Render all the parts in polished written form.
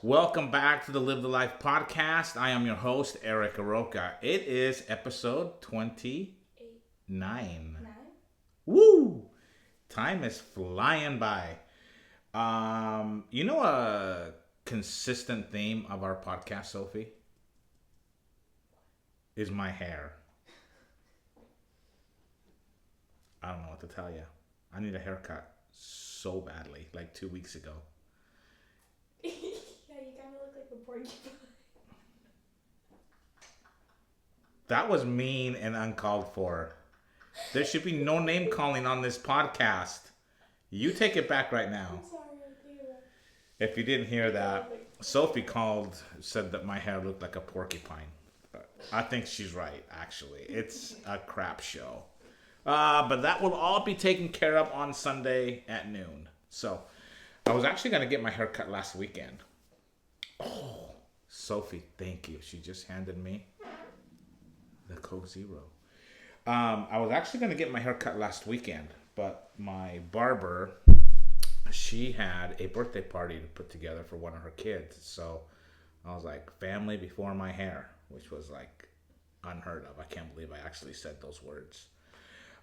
Welcome back to the Live the Life podcast. I am your host, Eric Aroca. It is episode 29. Nine? Woo! Time is flying by. A consistent theme of our podcast, Sophie, is my hair. I don't know what to tell you. I need a haircut so badly, like 2 weeks ago. Yeah, you kind of look like a porcupine. That was mean and uncalled for. There should be no name calling on this podcast. You take it back right now. I'm sorry, I think about If you didn't hear that, Sophie said that my hair looked like a porcupine. But I think she's right, actually. It's a crap show. But that will all be taken care of on Sunday at noon. So, I was actually going to get my hair cut last weekend. Oh, Sophie, thank you. She just handed me the Coke Zero. I was actually going to get my hair cut last weekend, but my barber, she had a birthday party to put together for one of her kids. So I was like, family before my hair, which was like unheard of. I can't believe I actually said those words.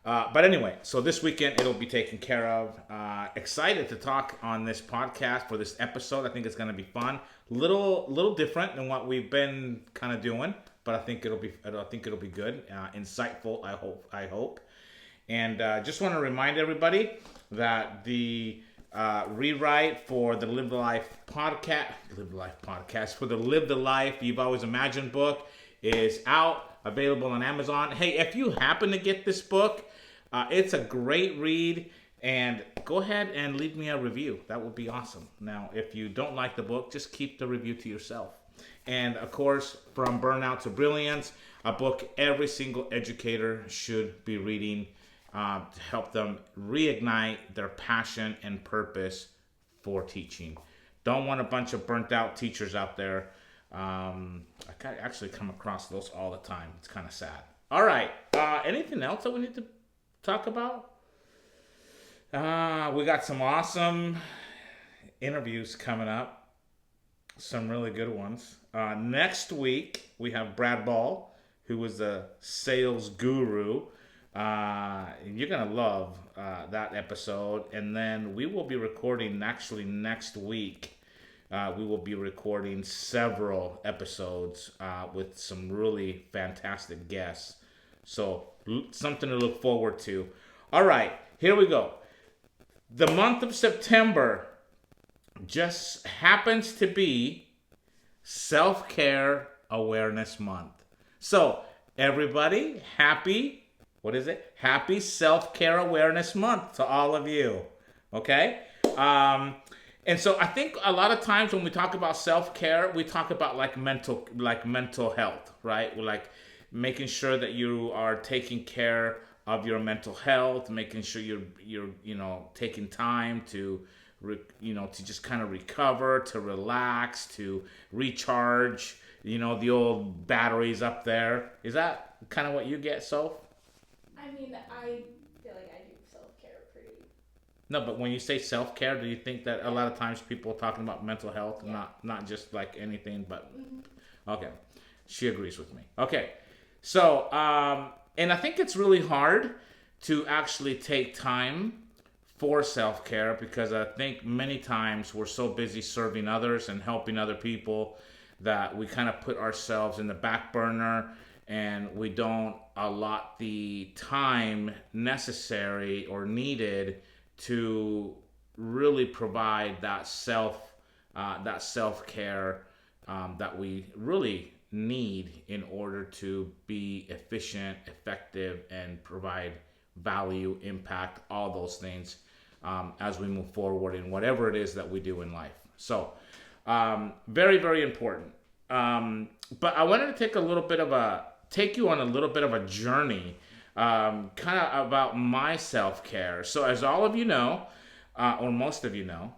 But anyway, so this weekend it'll be taken care of. Excited to talk on this podcast for this episode. I think it's going to be fun. Little different than what we've been kind of doing, but I think it'll be good, insightful. I hope. And just want to remind everybody that the rewrite for the Live the Life podcast for the Live the Life You've Always Imagined book is out, available on Amazon. Hey, if you happen to get this book, it's a great read, and go ahead and leave me a review. That would be awesome. Now, if you don't like the book, just keep the review to yourself. And of course, From Burnout to Brilliance, a book every single educator should be reading to help them reignite their passion and purpose for teaching. Don't want a bunch of burnt out teachers out there. I actually come across those all the time. It's kind of sad. All right. Anything else that we need to talk about? We got some awesome interviews coming up. Some really good ones. Next week, we have Brad Ball, who is a sales guru. You're going to love that episode. And then we will be recording actually next week. We will be recording several episodes with some really fantastic guests. So something to look forward to. All right, here we go. The month of September just happens to be Self-Care Awareness Month. So everybody, happy Self-Care Awareness Month to all of you. Okay? And so I think a lot of times when we talk about self-care, we talk about like mental health, right? We're like making sure that you are taking care of your mental health, making sure you're taking time to to just kind of recover, to relax, to recharge, the old batteries up there. Is that kind of what you get, Soph? I mean, I feel like I do self-care pretty. No, but when you say self-care, do you think that a lot of times people are talking about mental health, not just like anything, but... Mm-hmm. Okay. She agrees with me. Okay. So, and I think it's really hard to actually take time for self-care because I think many times we're so busy serving others and helping other people that we kind of put ourselves in the back burner and we don't allot the time necessary or needed to really provide that self-care that we really need in order to be efficient, effective, and provide value, impact, all those things as we move forward in whatever it is that we do in life. So, very, very important. But I wanted to take you on a little bit of a journey, kind of about my self-care. So, as all of you know, or most of you know,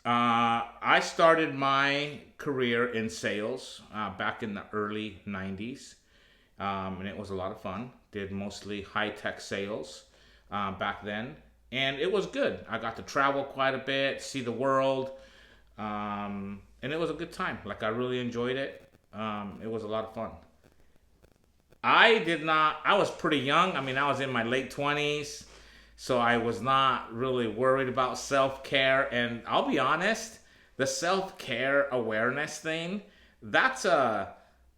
I started my career in sales back in the early 90s, and it was a lot of fun. Did mostly high-tech sales back then, and it was good. I got to travel quite a bit, see the world, and it was a good time. Like I really enjoyed it. It was a lot of fun. I did not. I was pretty young. I mean, I was in my late 20s, so I was not really worried about self-care. And I'll be honest, the self-care awareness thing, that's a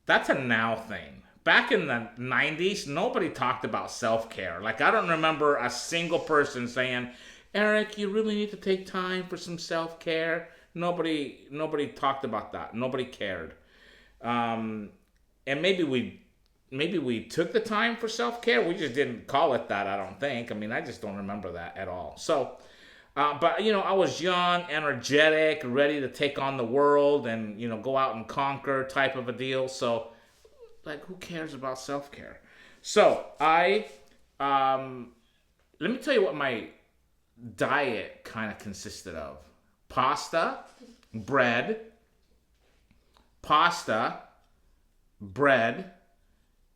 now thing. Back in the 90s, nobody talked about self-care. Like I don't remember a single person saying, "Eric, you really need to take time for some self-care." Nobody talked about that. Nobody cared. And maybe we took the time for self-care. We just didn't call it that, I don't think. I mean, I just don't remember that at all. So, but, I was young, energetic, ready to take on the world and, go out and conquer type of a deal. So, like, who cares about self-care? So, let me tell you what my diet kind of consisted of. Bread, pasta, bread,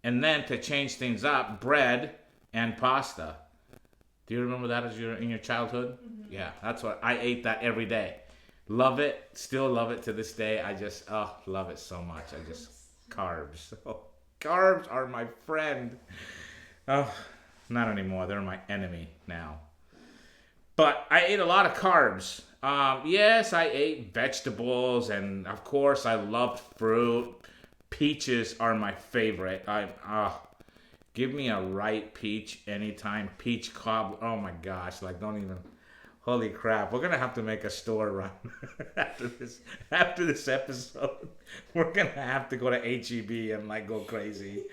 and then to change things up, bread and pasta. Do you remember that in your childhood? Mm-hmm. Yeah, that's what I ate that every day. Love it, still love it to this day. I just love it so much. Carbs. Oh, carbs are my friend. Oh, not anymore. They're my enemy now. But I ate a lot of carbs. Yes, I ate vegetables, and of course I loved fruit. Peaches are my favorite. Give me a ripe peach anytime. Peach cobbler. Oh my gosh! Like, don't even. Holy crap! We're gonna have to make a store run after this episode. We're gonna have to go to HEB and like go crazy.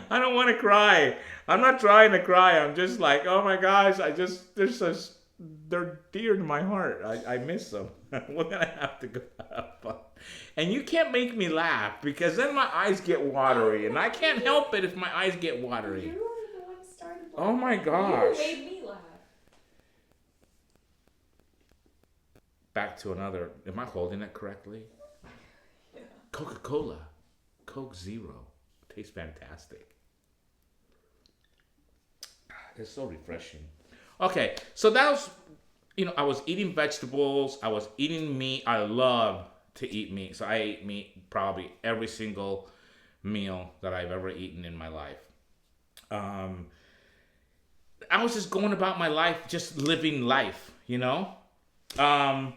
I don't want to cry. I'm not trying to cry. I'm just like, oh my gosh! They're dear to my heart. I miss them. We're gonna have to go have fun. And you can't make me laugh because then my eyes get watery, and I can't help it if my eyes get watery. You were the one who started laughing. Oh my gosh! You made me laugh. Back to another. Am I holding it correctly? Yeah. Coca-Cola, Coke Zero, tastes fantastic. It's so refreshing. Okay, so that was, I was eating vegetables. I was eating meat. I love to eat meat. So I ate meat probably every single meal that I've ever eaten in my life. I was just going about my life, just living life, Then I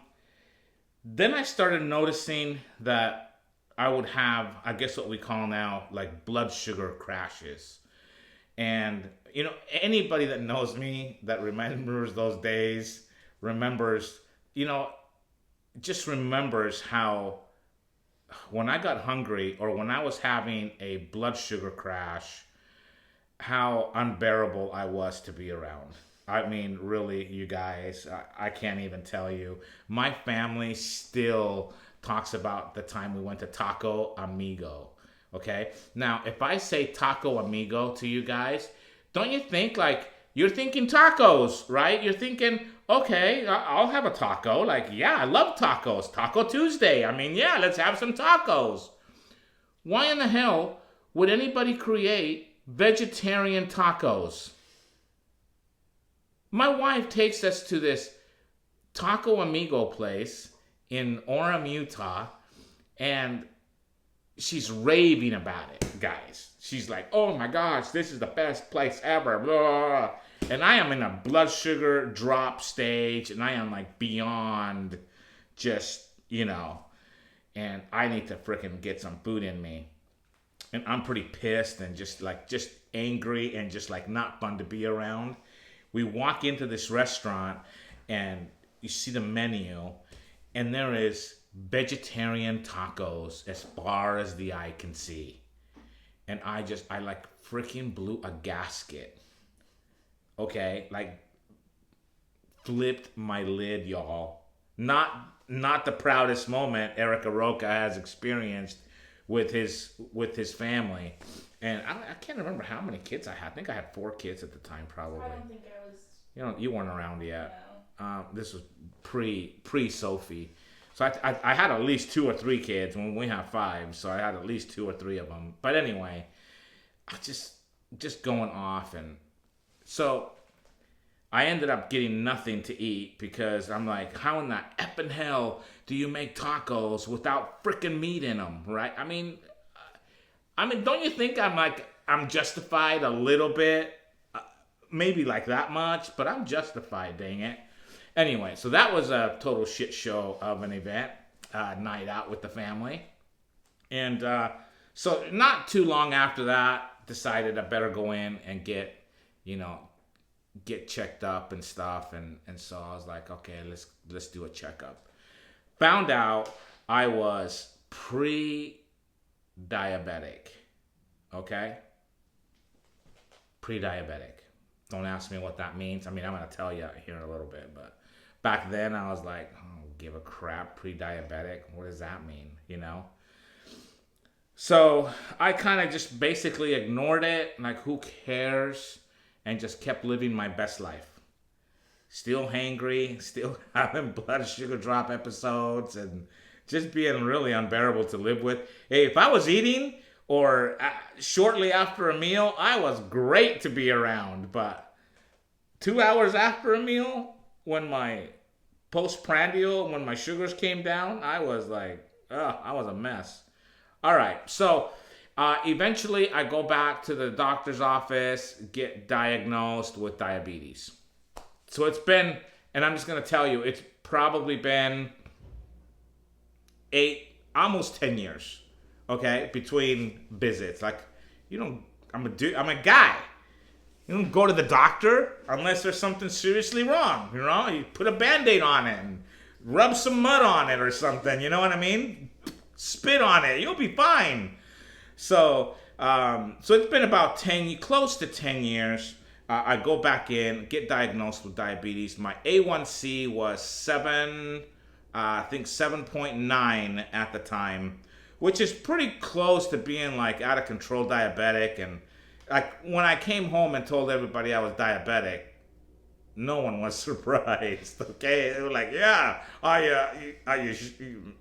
started noticing that I would have, I guess what we call now, like blood sugar crashes. And, anybody that knows me, that remembers those days, just remembers how when I got hungry or when I was having a blood sugar crash, how unbearable I was to be around. I mean, really, you guys, I can't even tell you. My family still talks about the time we went to Taco Amigo. Okay? Now, if I say Taco Amigo to you guys, don't you think like you're thinking tacos, right? You're thinking, okay, I'll have a taco. Like, yeah, I love tacos. Taco Tuesday. I mean, yeah, let's have some tacos. Why in the hell would anybody create vegetarian tacos? My wife takes us to this Taco Amigo place in Orem, Utah, and she's raving about it, guys. She's like, oh my gosh, this is the best place ever. Blah, blah, blah. And I am in a blood sugar drop stage, and I am like beyond just, and I need to freaking get some food in me. And I'm pretty pissed and just angry and just like not fun to be around. We walk into this restaurant and you see the menu, and there is vegetarian tacos as far as the eye can see. And I like freaking blew a gasket. Okay, like flipped my lid, y'all. Not the proudest moment Eric Aroca has experienced with his family. And I can't remember how many kids I had. I think I had 4 kids at the time, probably. I don't think I was. You weren't around yet. No. This was pre Sophie. So I had at least 2 or 3 kids when we have 5. So I had at least 2 or 3 of them. But anyway, I just going off. And so I ended up getting nothing to eat because I'm like, how in the effing hell do you make tacos without freaking meat in them, right? I mean, don't you think I'm justified a little bit? Maybe like that much, but I'm justified, dang it. Anyway, so that was a total shit show of an event, night out with the family. And so not too long after that, decided I better go in and get checked up and stuff. And so I was like, okay, let's do a checkup. Found out I was pre-diabetic. Okay? Pre-diabetic. Don't ask me what that means. I mean, I'm going to tell you here in a little bit. But back then, I was like, oh, give a crap, pre-diabetic. What does that mean? So I kind of just basically ignored it. Like, who cares? And just kept living my best life. Still hangry, still having blood sugar drop episodes, and just being really unbearable to live with. Hey, if I was eating or shortly after a meal, I was great to be around. But 2 hours after a meal, when my postprandial, when my sugars came down, I was like, I was a mess. All right, so eventually I go back to the doctor's office, get diagnosed with diabetes. So it's been, and I'm just going to tell you, it's probably been almost 10 years, okay, between visits. Like, I'm a guy. You don't go to the doctor unless there's something seriously wrong, You put a Band-Aid on it and rub some mud on it or something, you know what I mean? Spit on it, you'll be fine. So it's been about close to 10 years. I go back in, get diagnosed with diabetes. My A1C was 7.9 at the time, which is pretty close to being like out of control diabetic. And like when I came home and told everybody I was diabetic, no one was surprised. Okay, they were like, "Yeah,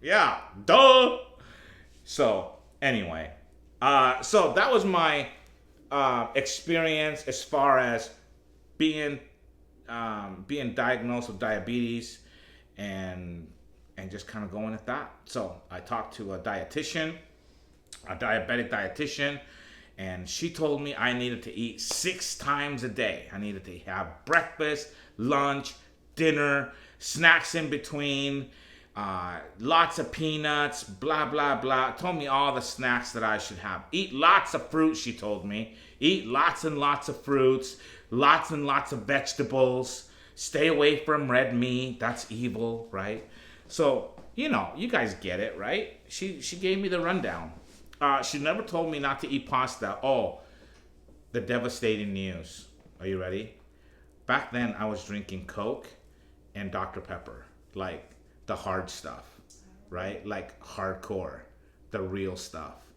yeah, duh." So anyway, so that was my experience as far as being diagnosed with diabetes and just kind of going at that. So I talked to a dietitian, a diabetic dietitian, and she told me I needed to eat 6 times a day. I needed to have breakfast, lunch, dinner, snacks in between, lots of peanuts, blah, blah, blah. Told me all the snacks that I should have. Eat lots of fruit, she told me. Eat lots and lots of fruits, lots and lots of vegetables. Stay away from red meat. That's evil, right? So, you guys get it, right? She gave me the rundown. She never told me not to eat pasta. Oh, the devastating news. Are you ready? Back then, I was drinking Coke and Dr. Pepper. Like the hard stuff, right? Like hardcore, the real stuff.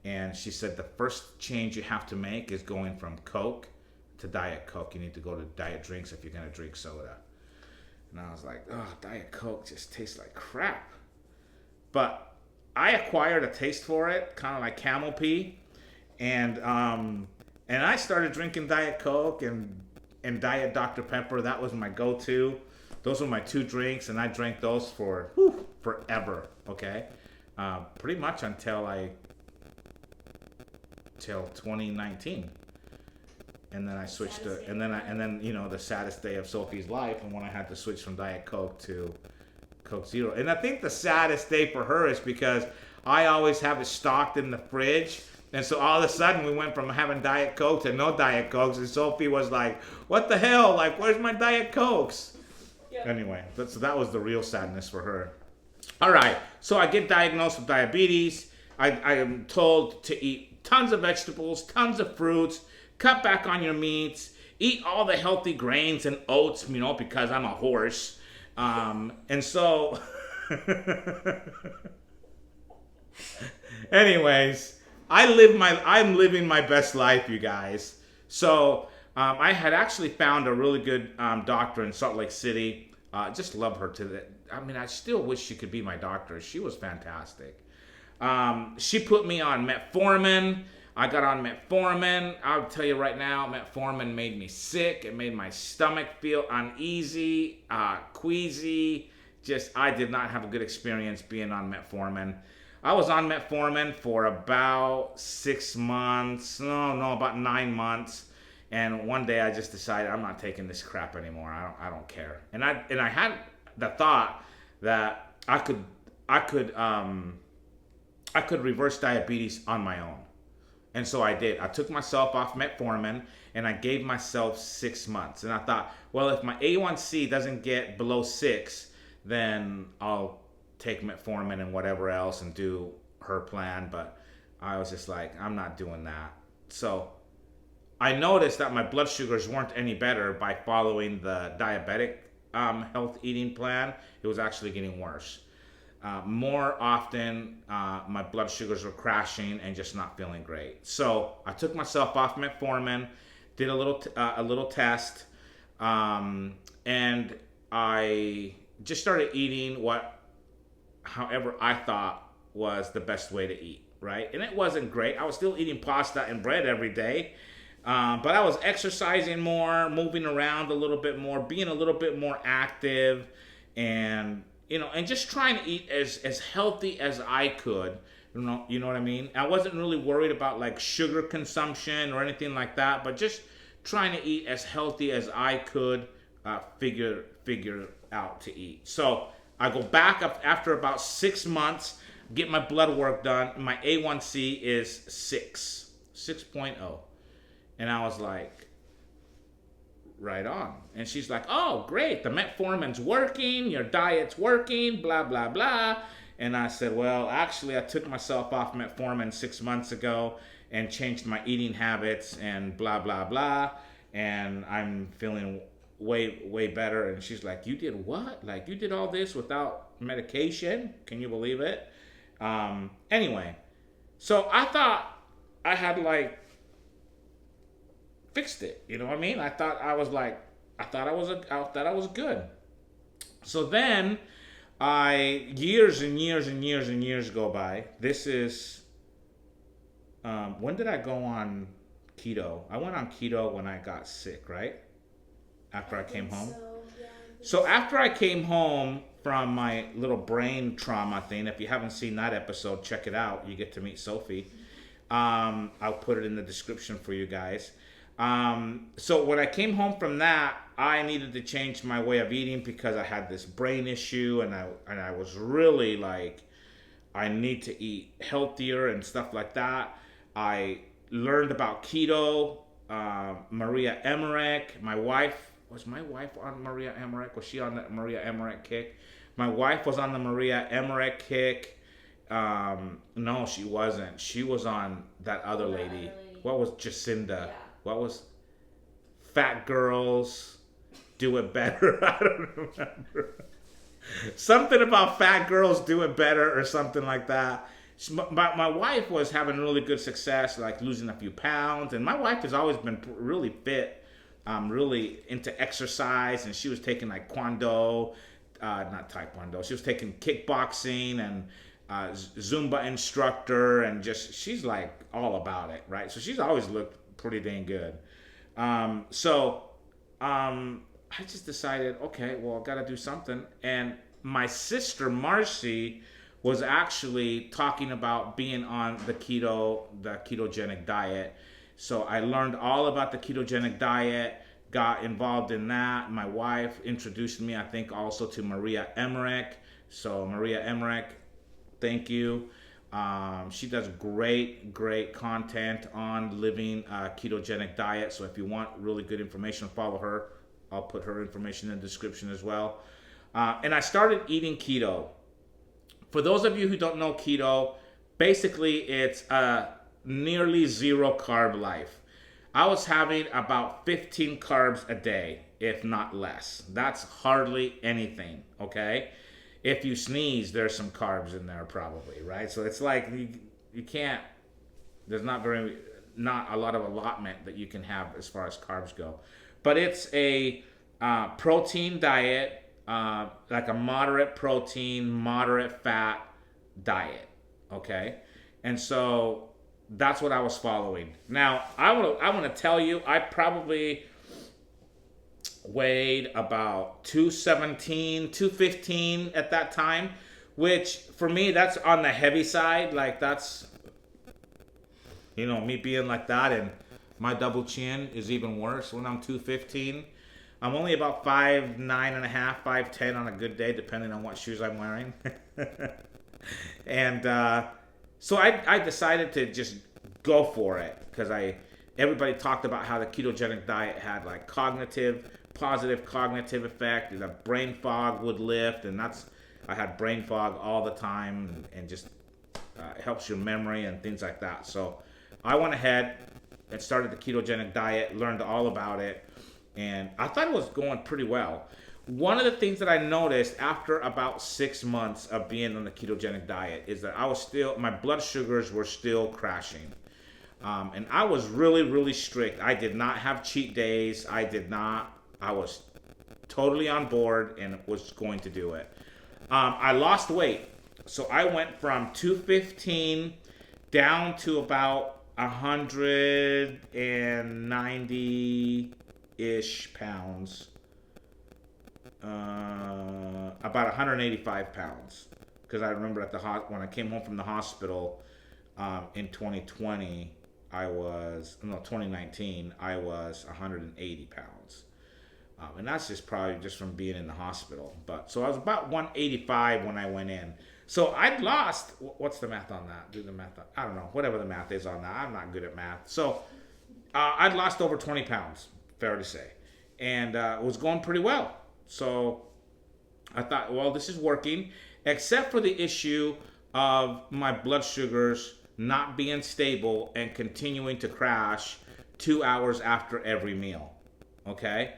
And she said the first change you have to make is going from Coke to Diet Coke. You need to go to diet drinks if you're going to drink soda. And I was like, oh, Diet Coke just tastes like crap. But I acquired a taste for it, kind of like camel pee. And I started drinking Diet Coke and Diet Dr. Pepper. That was my go-to. Those were my 2 drinks, and I drank those for forever, okay? Pretty much until 2019. And then I switched to, and then the saddest day of Sophie's life, and when I had to switch from Diet Coke to Coke Zero. And I think the saddest day for her is because I always have it stocked in the fridge. And so all of a sudden we went from having Diet Coke to no Diet Cokes. And Sophie was like, what the hell? Like, where's my Diet Cokes? Yeah. Anyway, so that was the real sadness for her. All right. So I get diagnosed with diabetes. I am told to eat tons of vegetables, tons of fruits, cut back on your meats, eat all the healthy grains and oats, because I'm a horse. And so, anyways, I'm living my best life, you guys. So, I had actually found a really good doctor in Salt Lake City. Just love her I still wish she could be my doctor. She was fantastic. She put me on metformin. I got on metformin. I'll tell you right now, metformin made me sick. It made my stomach feel uneasy, queasy. Just, I did not have a good experience being on metformin. I was on metformin for about 6 months. No, about 9 months. And one day I just decided I'm not taking this crap anymore. I don't care. And I had the thought that I could reverse diabetes on my own. And so I did. I took myself off metformin and I gave myself 6 months. And I thought, well, if my A1C doesn't get below 6, then I'll take metformin and whatever else and do her plan. But I was just like, I'm not doing that. So I noticed that my blood sugars weren't any better by following the diabetic health eating plan. It was actually getting worse. More often, my blood sugars were crashing and just not feeling great. So I took myself off metformin, did a little test, and I just started eating however I thought was the best way to eat, right? And it wasn't great. I was still eating pasta and bread every day, but I was exercising more, moving around a little bit more, being a little bit more active, and and just trying to eat as healthy as I could. You know what I mean? I wasn't really worried about like sugar consumption or anything like that, but just trying to eat as healthy as I could figure out to eat. So I go back up after about 6 months, get my blood work done. My A1C is 6.0. And I was like, right on. And she's like, oh, great, the metformin's working, your diet's working, blah, blah, blah. And I said, well, actually, I took myself off metformin 6 months ago and changed my eating habits and blah, blah, blah. And I'm feeling way better. And she's like, you did what? Like, you did all this without medication? Can you believe it? Anyway, so I thought I had fixed it. You know what I mean? I thought I was good. So then years and years go by. This is when did I go on keto? I went on keto when I got sick, right? After I came home. So after I came home from my little brain trauma thing, if you haven't seen that episode, check it out. You get to meet Sophie. I'll put it in the description for you guys. So when I came home from that, I needed to change my way of eating because I had this brain issue, and I was really like, I need to eat healthier and stuff like that. I learned about keto. Maria Emmerich, was my wife on Maria Emmerich? Was she on the Maria Emmerich kick? My wife was on the Maria Emmerich kick. No, she wasn't. She was on that other lady. What was Jacinda? Yeah. What was Fat Girls Do It Better? I don't remember. Something about Fat Girls Do It Better or something like that. My wife was having really good success, like losing a few pounds. And my wife has always been really fit, really into exercise. And she was taking like not Taekwondo. She was taking kickboxing and Zumba instructor. And she's like all about it, right? So she's always looked pretty dang good. I just decided, okay, well, I got to do something. And my sister Marcy was actually talking about being on the ketogenic diet. So I learned all about the ketogenic diet, got involved in that. My wife introduced me, I think, also to Maria Emmerich. So Maria Emmerich, thank you. She does great content on living a ketogenic diet. So if you want really good information, follow her. I'll put her information in the description as well. And I started eating keto. For those of you who don't know keto, basically it's a nearly zero carb life. I was having about 15 carbs a day, if not less. That's hardly anything, okay? If you sneeze, there's some carbs in there probably, right? So it's like you can't, there's not a lot of allotment that you can have as far as carbs go. But it's a protein diet, like a moderate protein, moderate fat diet, okay? And so that's what I was following. Now, I want to tell you, I probably weighed about 217, 215 at that time, which for me, that's on the heavy side. Like, that's, me being like that, and my double chin is even worse when I'm 215. I'm only about 5'9" and a half, 5'10" on a good day, depending on what shoes I'm wearing. And so I decided to just go for it because everybody talked about how the ketogenic diet had like positive cognitive effect, and the brain fog would lift, and I had brain fog all the time, and just helps your memory and things like that. So I went ahead and started the ketogenic diet, learned all about it, and I thought it was going pretty well. One of the things that I noticed after about 6 months of being on the ketogenic diet is that my blood sugars were still crashing. And I was really, really strict. I did not have cheat days. I was totally on board and was going to do it. I lost weight. So I went from 215 down to about 190-ish pounds. About 185 pounds. Because I remember when I came home from the hospital in 2019, I was 180 pounds. And that's probably just from being in the hospital. So I was about 185 when I went in. So I'd lost, what's the math on that? Do the math, I don't know, whatever the math is on that. I'm not good at math. So I'd lost over 20 pounds, fair to say. And it was going pretty well. So I thought, well, this is working, except for the issue of my blood sugars not being stable and continuing to crash 2 hours after every meal. Okay?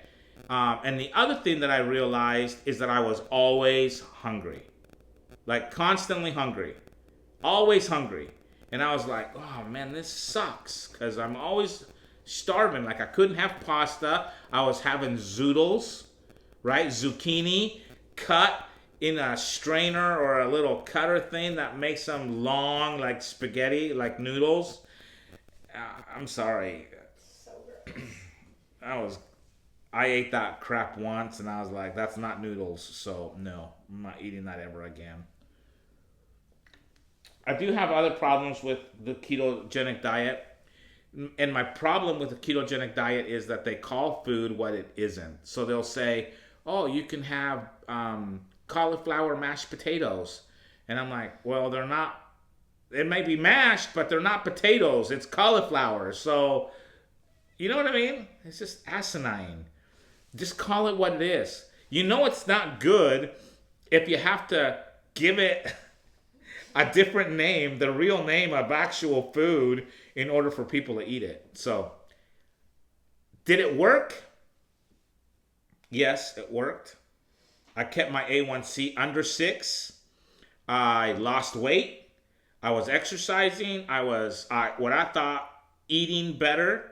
And the other thing that I realized is that I was always hungry. Like, constantly hungry. Always hungry. And I was like, oh man, this sucks. Because I'm always starving. Like, I couldn't have pasta. I was having zoodles, right? Zucchini cut in a strainer or a little cutter thing that makes them long, like spaghetti, like noodles. I'm sorry. So gross. I ate that crap once and I was like, that's not noodles. So no, I'm not eating that ever again. I do have other problems with the ketogenic diet. And my problem with the ketogenic diet is that they call food what it isn't. So they'll say, oh, you can have cauliflower mashed potatoes. And I'm like, well, they're not, it may be mashed, but they're not potatoes. It's cauliflower. So, you know what I mean? It's just asinine. Just call it what it is. You know it's not good if you have to give it a different name, the real name of actual food, in order for people to eat it. So, did it work? Yes, it worked. I kept my A1C under 6. I lost weight. I was exercising. I was what I thought eating better.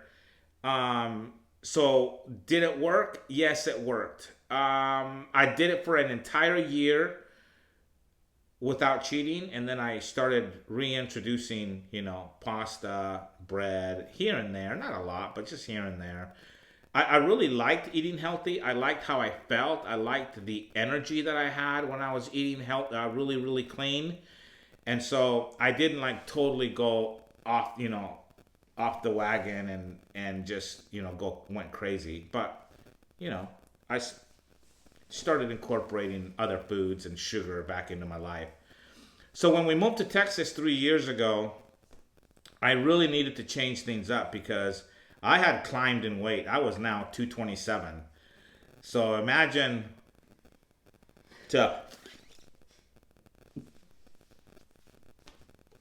So did it work? Yes, it worked. I did it for an entire year without cheating, and then I started reintroducing, pasta, bread here and there. Not a lot, but just here and there. I really liked eating healthy. I liked how I felt. I liked the energy that I had when I was eating really, really clean. And so I didn't totally go off, off the wagon and just, went crazy. But, I started incorporating other foods and sugar back into my life. So when we moved to Texas 3 years ago, I really needed to change things up because I had climbed in weight. I was now 227. So imagine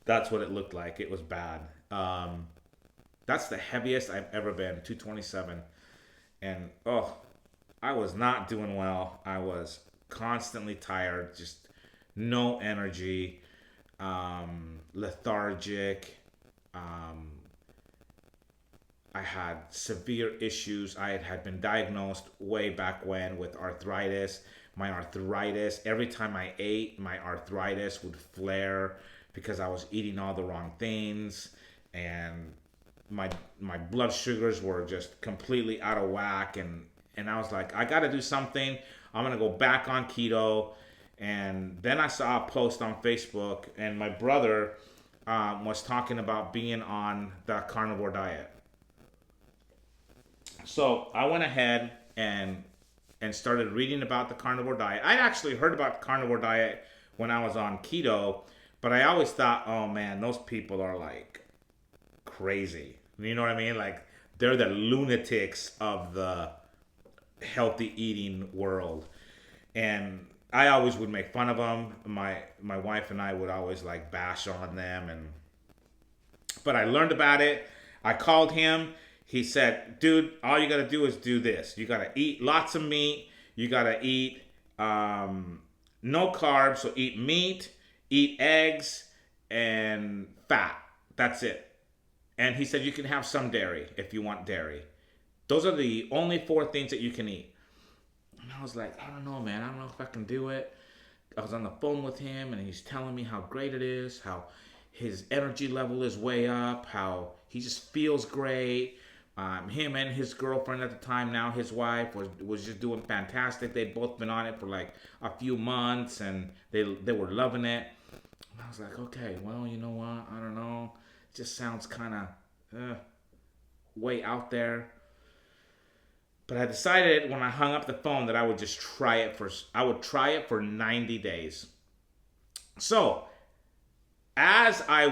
that's what it looked like. It was bad. That's the heaviest I've ever been, 227. And, I was not doing well. I was constantly tired, just no energy, lethargic. I had severe issues. I had been diagnosed way back when with arthritis. My arthritis, every time I ate, my arthritis would flare because I was eating all the wrong things. and my blood sugars were just completely out of whack, and I was like, I got to do something. I'm gonna go back on keto. And then I saw a post on Facebook, and my brother was talking about being on the carnivore diet. So I went ahead and started reading about the carnivore diet. I actually heard about the carnivore diet when I was on keto, but I always thought, oh man, those people are like crazy. You know what I mean? Like they're the lunatics of the healthy eating world. And I always would make fun of them. My wife and I would always like bash on them, but I learned about it. I called him. He said, dude, all you got to do is do this. You got to eat lots of meat. You got to eat no carbs. So eat meat, eat eggs, and fat. That's it. And he said you can have some dairy if you want dairy. Those are the only 4 things that you can eat. And I was like, I don't know, man. I don't know if I can do it. I was on the phone with him, and he's telling me how great it is, how his energy level is way up, how he just feels great. Him and his girlfriend at the time, now his wife, was just doing fantastic. They'd both been on it for like a few months, and they were loving it. And I was like, okay, well, you know what? I don't know. It just sounds kind of way out there. But I decided when I hung up the phone that I would just try it for 90 days. So, as I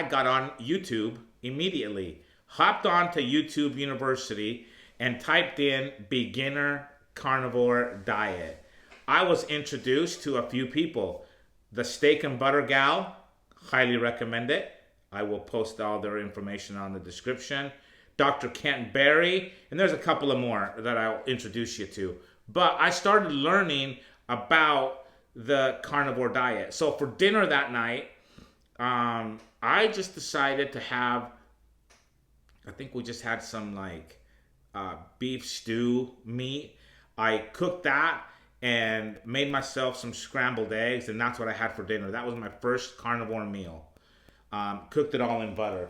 got on YouTube immediately. Hopped on to YouTube University and typed in beginner carnivore diet. I was introduced to a few people. The Steak and Butter Gal, highly recommend it. I will post all their information on the description. Dr. Kent Berry, and there's a couple of more that I'll introduce you to. But I started learning about the carnivore diet. So for dinner that night, I just decided to have, I think we just had some like beef stew meat. I cooked that and made myself some scrambled eggs, and that's what I had for dinner. That was my first carnivore meal. Cooked it all in butter.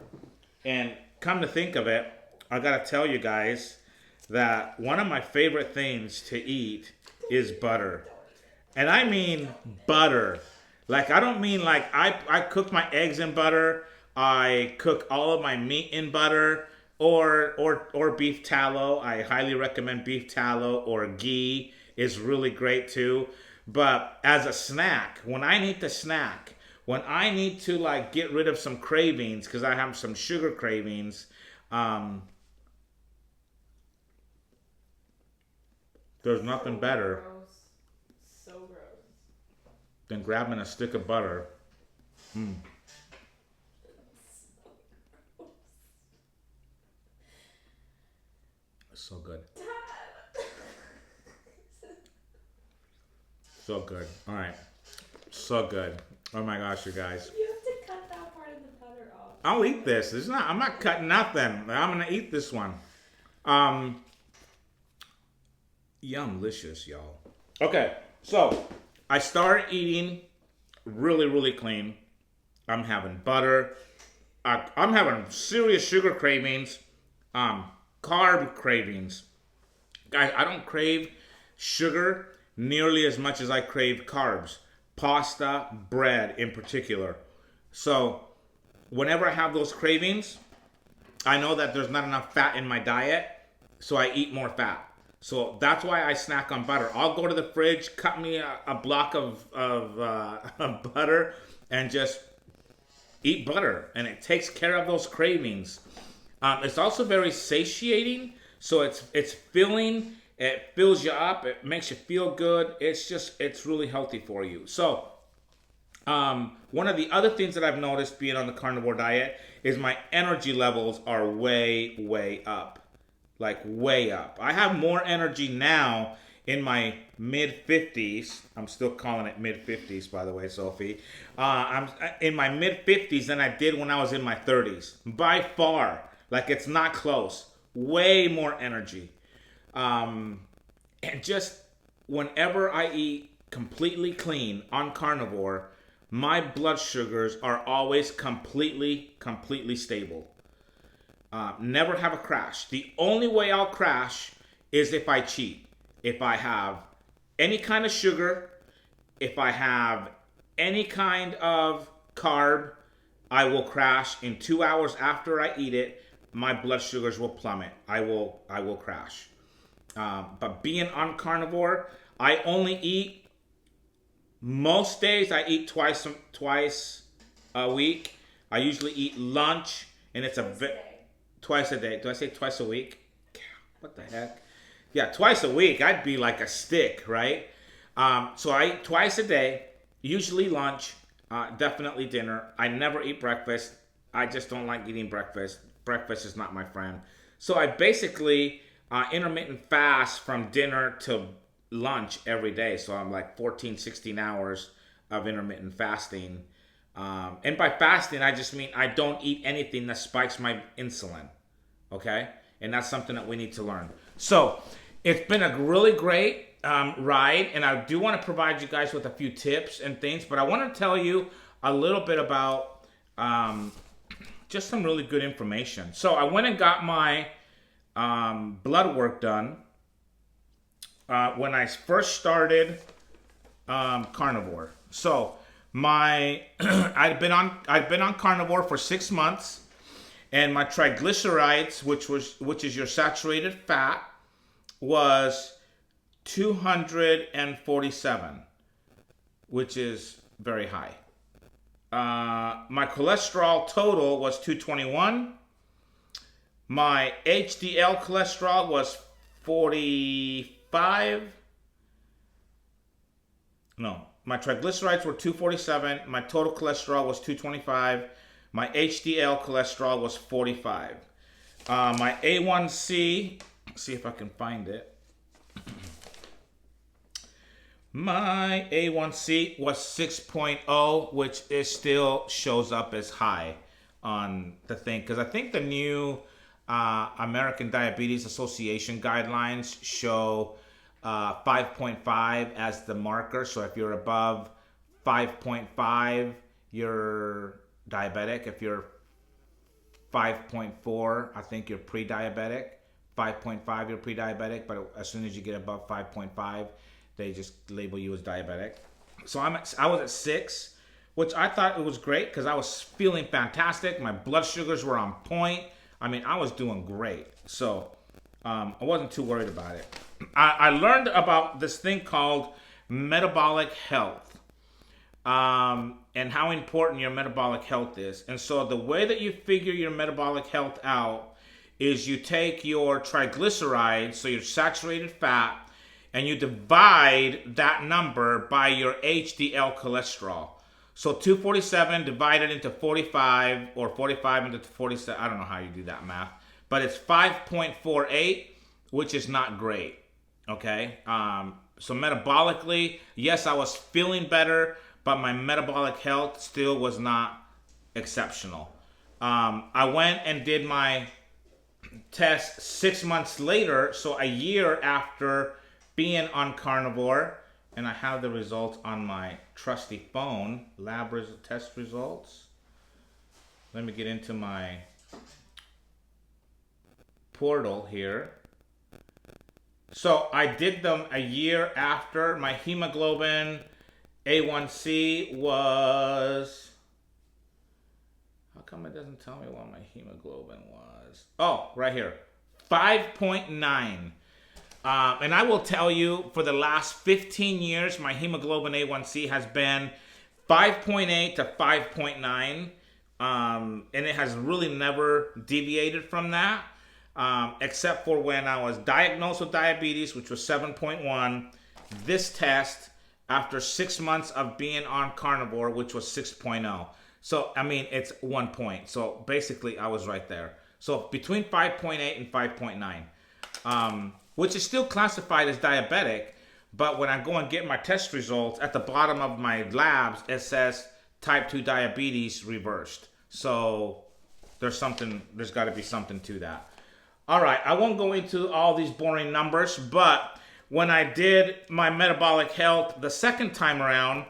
And come to think of it, I gotta tell you guys that one of my favorite things to eat is butter. And I mean butter. Like, I don't mean like I cook my eggs in butter. I cook all of my meat in butter, or beef tallow. I highly recommend beef tallow, or ghee is really great too. But as a snack, when I need to snack, when I need to like get rid of some cravings, because I have some sugar cravings, there's nothing better than grabbing a stick of butter. So good. So good. All right. So good. Oh my gosh, you guys. You have to cut that part of the butter off. I'll eat this. I'm not cutting nothing. I'm gonna eat this one. Yumlicious, y'all. Okay, so I started eating really, really clean. I'm having butter. I'm having serious sugar cravings. Carb cravings. Guys, I don't crave sugar nearly as much as I crave carbs. Pasta, bread in particular. So whenever I have those cravings, I know that there's not enough fat in my diet, so I eat more fat. So that's why I snack on butter. I'll go to the fridge, cut me a block of butter, and just eat butter. And it takes care of those cravings. It's also very satiating, so it's filling. It fills you up. It makes you feel good. It's really healthy for you. So, one of the other things that I've noticed being on the carnivore diet is my energy levels are way, way up. Like way up. I have more energy now in my mid-50s. I'm still calling it mid-50s, by the way, Sophie. I'm in my mid-50s than I did when I was in my 30s. By far. Like, it's not close. Way more energy. And just whenever I eat completely clean on carnivore, my blood sugars are always completely stable. Never have a crash. The only way I'll crash is if I cheat. If I have any kind of sugar, if I have any kind of carb, I will crash in 2 hours after I eat it. My blood sugars will plummet. I will crash. But being on carnivore, I only eat. Most days I eat twice a week. I usually eat lunch, and it's twice a day. Do I say twice a week? What the heck? Yeah, twice a week. I'd be like a stick, right? So I eat twice a day. Usually lunch. Definitely dinner. I never eat breakfast. I just don't like eating breakfast. Breakfast is not my friend. So I basically intermittent fast from dinner to lunch every day. So I'm like 14, 16 hours of intermittent fasting. And by fasting, I just mean I don't eat anything that spikes my insulin. Okay? And that's something that we need to learn. So it's been a really great ride, and I do want to provide you guys with a few tips and things, but I want to tell you a little bit about just some really good information. So I went and got my blood work done when I first started carnivore. So my I've been on carnivore for 6 months, and my triglycerides, which is your saturated fat, was 247, which is very high. My cholesterol total was 221. My HDL cholesterol was 45. No, my triglycerides were 247. My total cholesterol was 225. My HDL cholesterol was 45. My A1C, see if I can find it. My A1C was 6.0, which still shows up as high on the thing. Because I think the new American Diabetes Association guidelines show 5.5 as the marker. So if you're above 5.5, you're diabetic. If you're 5.4, I think you're pre-diabetic. 5.5, you're pre-diabetic. But as soon as you get above 5.5, they just label you as diabetic. So I was at 6, which I thought it was great because I was feeling fantastic. My blood sugars were on point. I mean, I was doing great. So I wasn't too worried about it. I learned about this thing called metabolic health and how important your metabolic health is. And so the way that you figure your metabolic health out is you take your triglycerides, so your saturated fat, and you divide that number by your HDL cholesterol. So 247 divided into 45, or 45 into 47, I don't know how you do that math, but it's 5.48, which is not great, okay? So metabolically, yes, I was feeling better, but my metabolic health still was not exceptional. I went and did my test 6 months later, so a year after being on carnivore, and I have the results on my trusty phone, test results. Let me get into my portal here. So I did them a year after. My hemoglobin A1C was... How come it doesn't tell me what my hemoglobin was? Oh, right here. 5.9. And I will tell you, for the last 15 years, my hemoglobin A1C has been 5.8 to 5.9. And it has really never deviated from that. Except for when I was diagnosed with diabetes, which was 7.1. This test, after 6 months of being on carnivore, which was 6.0. So, I mean, it's 1 point. So, basically, I was right there. So, between 5.8 and 5.9. Which is still classified as diabetic, but when I go and get my test results, at the bottom of my labs, it says type 2 diabetes reversed. So there's got to be something to that. All right, I won't go into all these boring numbers, but when I did my metabolic health the second time around,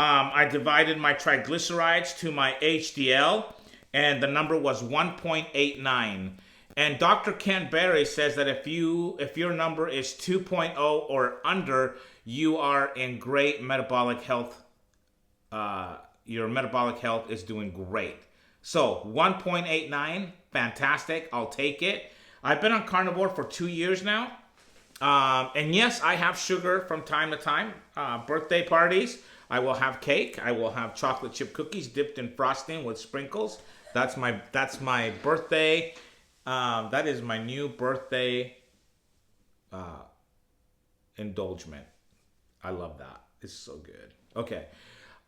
I divided my triglycerides to my HDL, and the number was 1.89. And Dr. Ken Berry says that if your number is 2.0 or under, you are in great metabolic health. Your metabolic health is doing great. So 1.89, fantastic. I'll take it. I've been on carnivore for 2 years now. And yes, I have sugar from time to time. Birthday parties, I will have cake. I will have chocolate chip cookies dipped in frosting with sprinkles. That's my birthday. That is my new birthday indulgement. I love that. It's so good. Okay.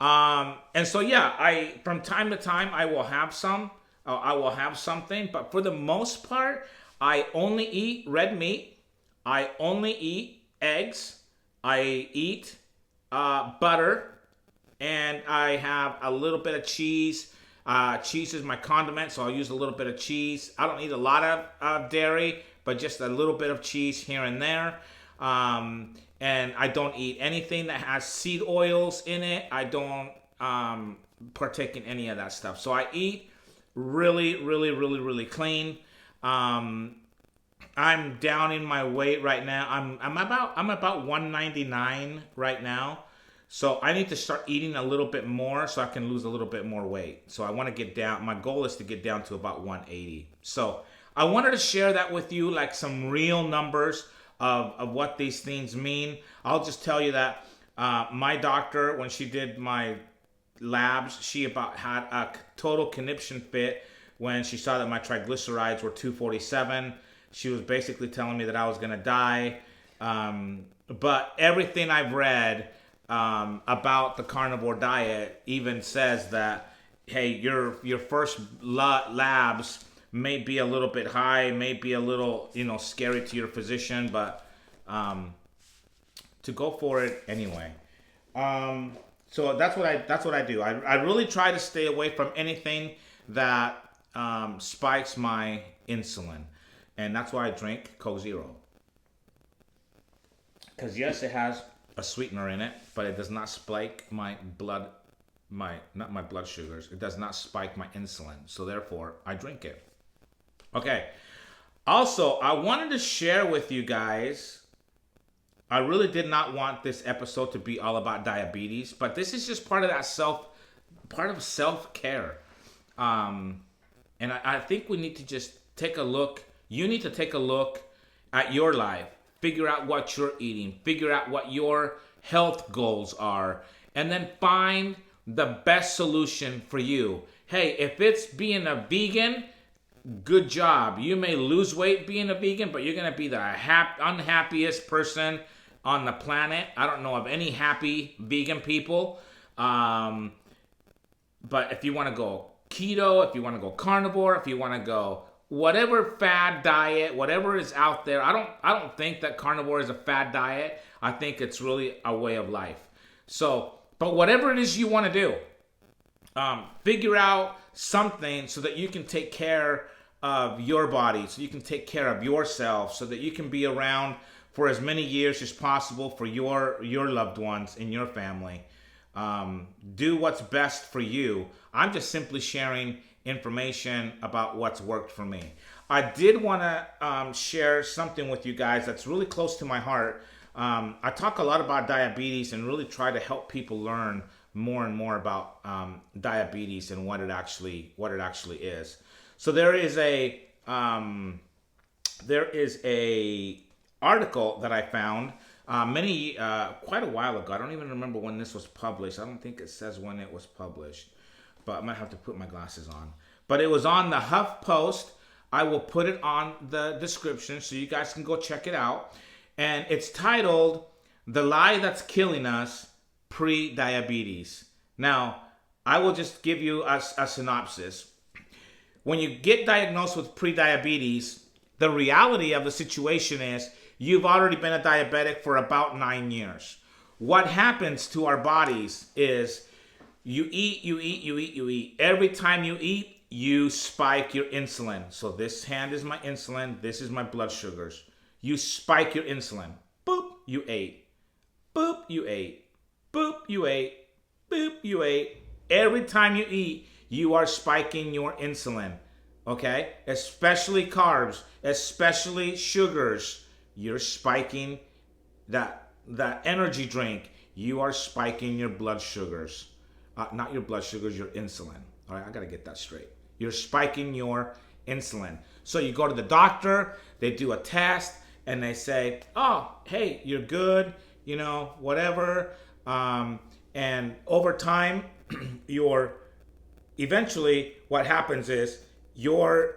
And so yeah, I from time to time I will have some. I will have something, but for the most part, I only eat red meat. I only eat eggs. I eat butter, and I have a little bit of cheese. Cheese is my condiment, so I'll use a little bit of cheese. I don't eat a lot of dairy, but just a little bit of cheese here and there. And I don't eat anything that has seed oils in it. I don't partake in any of that stuff. So I eat really, really, really, really clean. I'm down in my weight right now. I'm about 199 right now. So I need to start eating a little bit more so I can lose a little bit more weight. So I want to get down. My goal is to get down to about 180. So I wanted to share that with you, like some real numbers of what these things mean. I'll just tell you that my doctor, when she did my labs, she about had a total conniption fit when she saw that my triglycerides were 247. She was basically telling me that I was going to die. But everything I've read about the carnivore diet even says that, hey, your first labs may be a little bit high, may be a little, scary to your physician, but to go for it anyway. So that's what I do. I really try to stay away from anything that spikes my insulin. And that's why I drink Coke Zero. Because yes, it has a sweetener in it, but it does not spike my blood, not my blood sugars. It does not spike my insulin. So therefore, I drink it. Okay. Also, I wanted to share with you guys, I really did not want this episode to be all about diabetes, but this is just part of self-care. And I think we need to just take a look. You need to take a look at your life, figure out what you're eating, figure out what your health goals are, and then find the best solution for you. Hey, if it's being a vegan, good job. You may lose weight being a vegan, but you're going to be the unhappiest person on the planet. I don't know of any happy vegan people. But if you want to go keto, if you want to go carnivore, if you want to go whatever fad diet, whatever is out there, I don't think that carnivore is a fad diet. I think it's really a way of life. So, but whatever it is you want to do, figure out something so that you can take care of your body, so you can take care of yourself, so that you can be around for as many years as possible for your loved ones in your family. Do what's best for you. I'm just simply sharing information about what's worked for me. I did want to share something with you guys that's really close to my heart. I talk a lot about diabetes and really try to help people learn more and more about diabetes and what it actually is. So there is a article that I found quite a while ago. I don't even remember when this was published. I don't think it says when it was published, but I might have to put my glasses on. But it was on the Huff Post. I will put it on the description so you guys can go check it out. And it's titled, "The Lie That's Killing Us, Pre-Diabetes." Now, I will just give you a synopsis. When you get diagnosed with pre-diabetes, the reality of the situation is you've already been a diabetic for about 9 years. What happens to our bodies is you eat. Every time you eat, you spike your insulin. So this hand is my insulin. This is my blood sugars. You spike your insulin. Boop, you ate. Boop, you ate. Boop, you ate. boop, you ate. Every time you eat, you are spiking your insulin. Okay? Especially carbs, especially sugars. You're spiking that energy drink. You are spiking your blood sugars. Not your blood sugars, your insulin. All right, I got to get that straight. You're spiking your insulin. So you go to the doctor, they do a test, and they say, oh, hey, you're good, whatever. And over time, eventually what happens is your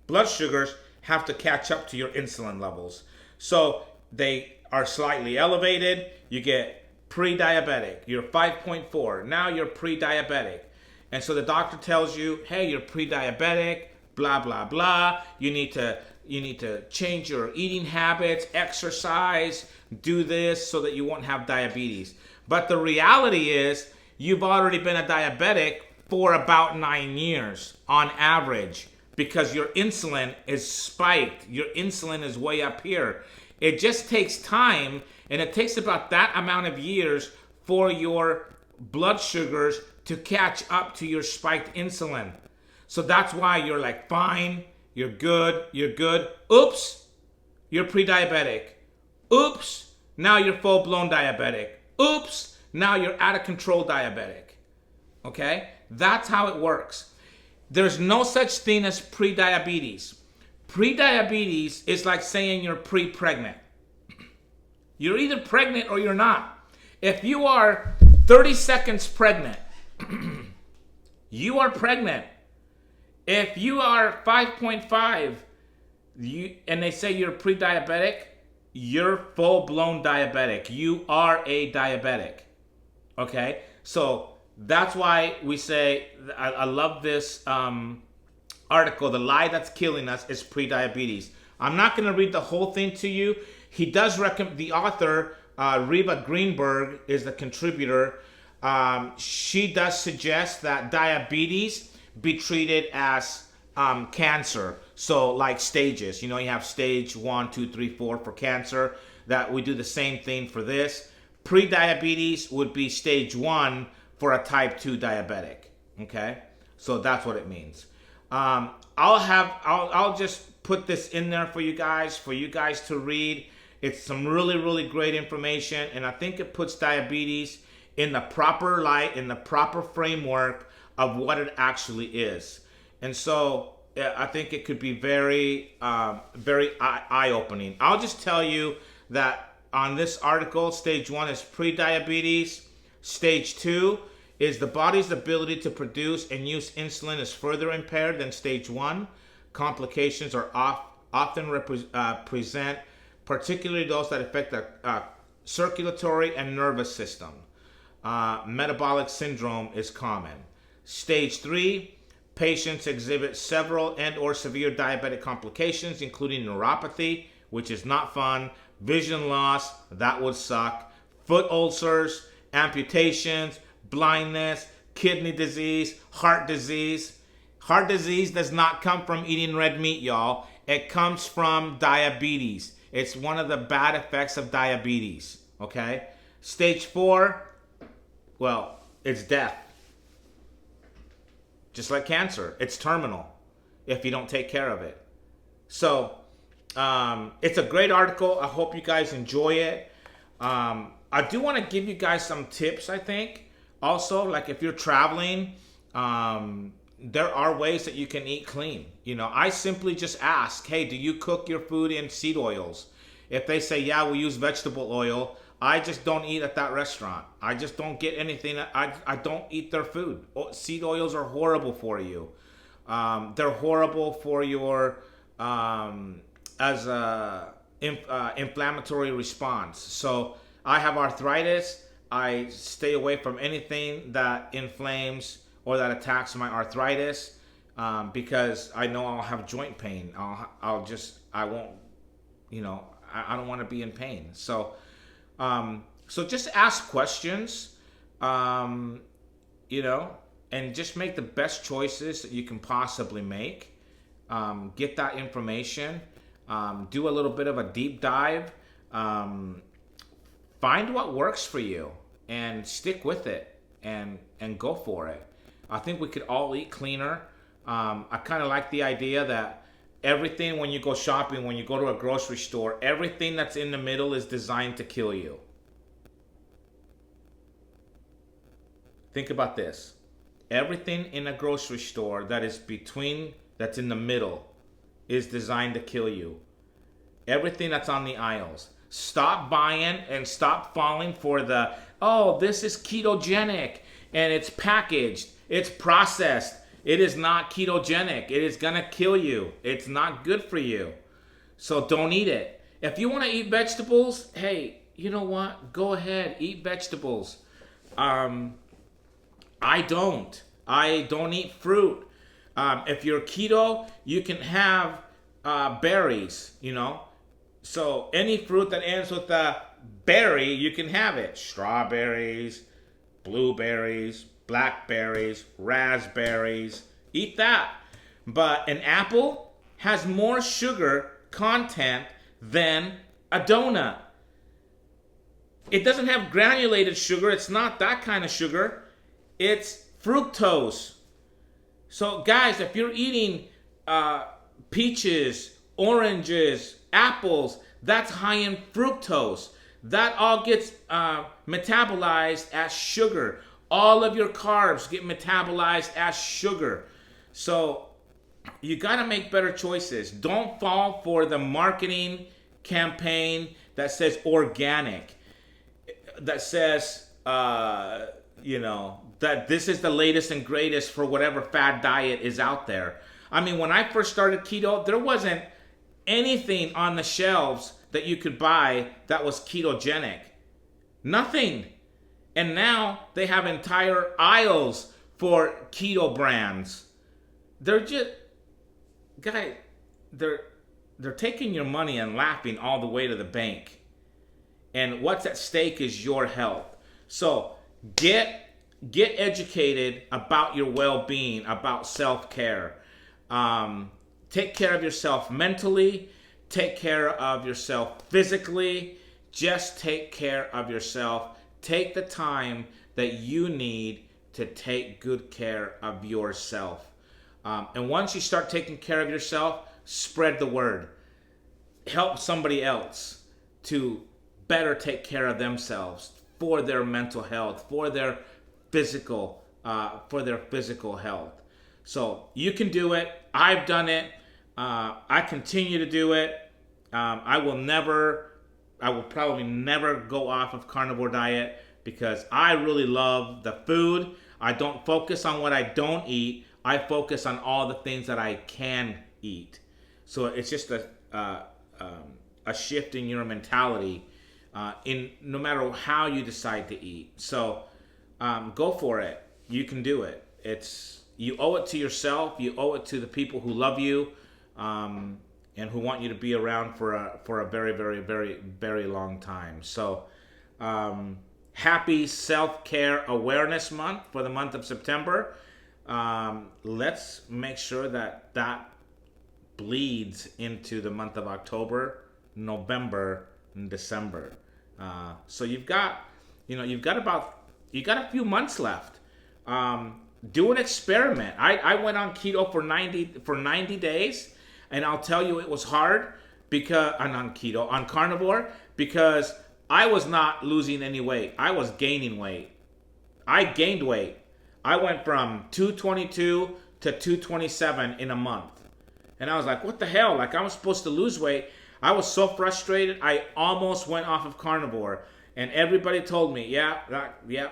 blood sugars have to catch up to your insulin levels. So they are slightly elevated. You get pre-diabetic. You're 5.4. Now you're pre-diabetic. And so the doctor tells you, hey, you're pre-diabetic, blah, blah, blah. You need to change your eating habits, exercise, do this so that you won't have diabetes. But the reality is you've already been a diabetic for about 9 years on average because your insulin is spiked. Your insulin is way up here. It just takes time, and it takes about that amount of years for your blood sugars to catch up to your spiked insulin. So that's why you're like, fine, you're good. Oops, you're pre-diabetic. Oops, now you're full-blown diabetic. Oops, now you're out of control diabetic. Okay? That's how it works. There's no such thing as pre-diabetes. Pre-diabetes is like saying you're pre-pregnant. You're either pregnant or you're not. If you are 30 seconds pregnant, you are pregnant. If you are 5.5 and they say you're pre-diabetic, you're full-blown diabetic. You are a diabetic. Okay? So that's why we say, I love this article, The Lie That's Killing Us is Pre-Diabetes. I'm not going to read the whole thing to you. He does recommend, the author, Reba Greenberg, is the contributor. She does suggest that diabetes be treated as cancer. So like stages, you have stage 1, 2, 3, 4 for cancer, that we do the same thing for this. Pre-diabetes would be stage 1 for a type 2 diabetic. Okay? So that's what it means. I'll just put this in there for you guys to read. It's some really, really great information, and I think it puts diabetes in the proper light, in the proper framework of what it actually is. And so I think it could be very, very eye-opening. I'll just tell you that on this article, stage 1 is pre-diabetes. Stage 2 is the body's ability to produce and use insulin is further impaired than stage 1. Complications are often present, particularly those that affect the circulatory and nervous system. Metabolic syndrome is common. Stage 3, patients exhibit several and or severe diabetic complications, including neuropathy, which is not fun, vision loss, that would suck, foot ulcers, amputations, blindness, kidney disease, heart disease. Heart disease does not come from eating red meat, y'all. It comes from diabetes. It's one of the bad effects of diabetes, okay? Stage 4, well, it's death. Just like cancer, it's terminal if you don't take care of it. So, it's a great article. I hope you guys enjoy it. I do want to give you guys some tips, I think. Also, like if you're traveling, there are ways that you can eat clean. I simply just ask, hey, do you cook your food in seed oils? If they say, yeah, we use vegetable oil, I just don't eat at that restaurant. I just don't get anything. I don't eat their food. Seed oils are horrible for you. They're horrible for your inflammatory response. So I have arthritis. I stay away from anything that inflames or that attacks my arthritis because I know I'll have joint pain. I don't want to be in pain. So just ask questions, and just make the best choices that you can possibly make. Get that information. Do a little bit of a deep dive. Find what works for you and stick with it. and go for it. I think we could all eat cleaner. I kind of like the idea that everything, when you go shopping, when you go to a grocery store, everything that's in the middle is designed to kill you. Think about this. Everything in a grocery store that's in the middle is designed to kill you. Everything that's on the aisles. Stop buying and stop falling for this is ketogenic and it's packaged, it's processed. It is not ketogenic. It is going to kill you. It's not good for you. So don't eat it. If you want to eat vegetables, hey, you know what? Go ahead, eat vegetables. I don't. I don't eat fruit. If you're keto, you can have berries, So any fruit that ends with a berry, you can have it. Strawberries, blueberries, blackberries, raspberries. Eat that. But an apple has more sugar content than a donut. It doesn't have granulated sugar. It's not that kind of sugar. It's fructose. So guys, if you're eating peaches, oranges, apples, that's high in fructose. That all gets metabolized as sugar. All of your carbs get metabolized as sugar. So you got to make better choices. Don't fall for the marketing campaign that says organic, that says, that this is the latest and greatest for whatever fad diet is out there. I mean, when I first started keto, there wasn't anything on the shelves that you could buy that was ketogenic. Nothing. And now they have entire aisles for keto brands. They're just, guys, they're taking your money and laughing all the way to the bank. And what's at stake is your health. So get educated about your well-being, about self-care. Take care of yourself mentally. Take care of yourself physically. Just take care of yourself. Take the time that you need to take good care of yourself. And once you start taking care of yourself, spread the word. Help somebody else to better take care of themselves for their mental health, for their physical health. So you can do it. I've done it. I continue to do it. I will probably never go off of carnivore diet because I really love the food. I don't focus on what I don't eat. I focus on all the things that I can eat. So it's just a shift in your mentality in no matter how you decide to eat. So go for it. You can do it. You owe it to yourself. You owe it to the people who love you. And who want you to be around for a very, very, very, very long time. So, happy Self-Care Awareness Month for the month of September. Let's make sure that bleeds into the month of October, November, and December. So you've got a few months left. Do an experiment. I went on keto for 90 days. And I'll tell you, it was hard because I'm on carnivore, because I was not losing any weight. I was gaining weight. I gained weight. I went from 222 to 227 in a month. And I was like, what the hell? Like, I was supposed to lose weight. I was so frustrated. I almost went off of carnivore. And everybody told me, yeah,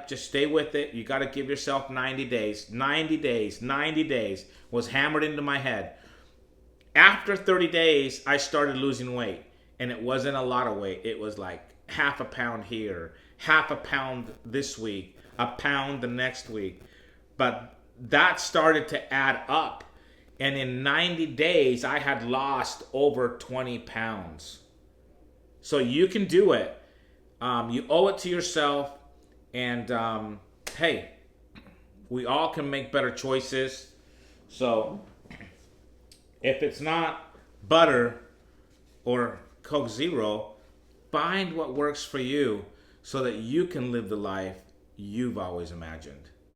just stay with it. You got to give yourself 90 days. 90 days was hammered into my head. After 30 days, I started losing weight. And it wasn't a lot of weight. It was like half a pound here, half a pound this week, a pound the next week. But that started to add up. And in 90 days, I had lost over 20 pounds. So you can do it. You owe it to yourself. And hey, we all can make better choices. So if it's not butter or Coke Zero, find what works for you so that you can live the life you've always imagined?